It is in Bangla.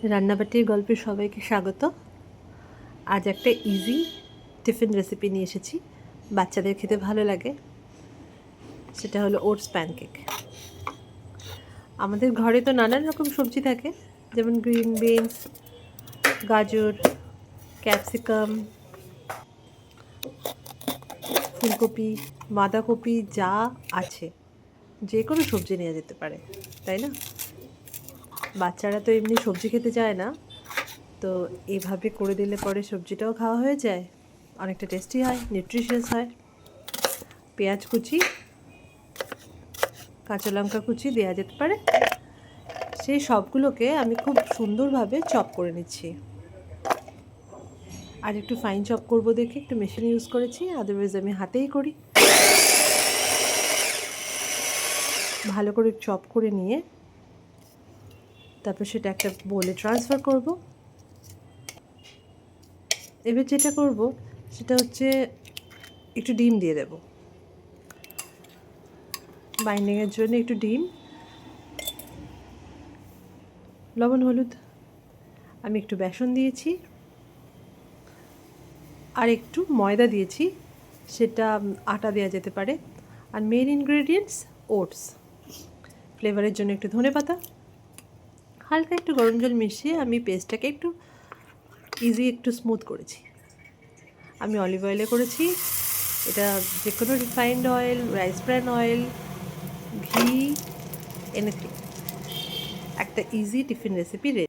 রান্নাবাটির গল্পে সবাইকে স্বাগত। আজ একটা ইজি টিফিন রেসিপি নিয়ে এসেছি, বাচ্চাদের খেতে ভালো লাগে। সেটা হলো ওটস প্যানকেক। আমাদের ঘরে তো নানান রকম সবজি থাকে, যেমন গ্রিন বিনস, গাজর, ক্যাপসিকাম, ফুলকপি, বাঁধাকপি, যা আছে যে কোনো সবজি নেওয়া যেতে পারে, তাই না? বাচ্চারা তো এমনি সবজি খেতে চায় না, তো এভাবে করে দিলে পরে সবজিটাও খাওয়া হয়ে যায়, অনেকটা টেস্টি হয়, নিউট্রিশিয়াস হয়। পেঁয়াজ কুচি, কাঁচা লঙ্কা কুচি দেওয়া যেতে পারে। সেই সবগুলোকে আমি খুব সুন্দরভাবে চপ করে নিচ্ছি। আর একটু ফাইন চপ করব দেখে একটু মেশিন ইউজ করেছি, আদারওয়াইজ আমি হাতেই করি। ভালো করে চপ করে নিয়ে তারপর সেটা একটা বোলে ট্রান্সফার করব। এবার যেটা করব সেটা হচ্ছে একটু ডিম দিয়ে দেব বাইন্ডিংয়ের জন্য। একটু ডিম, লবণ, হলুদ, আমি একটু বেসন দিয়েছি, আর একটু ময়দা দিয়েছি, সেটা আটা দেওয়া যেতে পারে। আর মেন ইনগ্রেডিয়েন্টস ওটস, ফ্লেভারের জন্য একটু ধনেপাতা, হালকা একটু গরম জল মিশিয়ে আমি পেস্টটাকে একটু একটু স্মুথ করেছি। আমি অলিভ অয়েলে করেছি। এটা যে কোনো refined oil, rice bran oil, ঘি, এনিথিং। একটা ইজি টিফিন রেসিপি রেডি।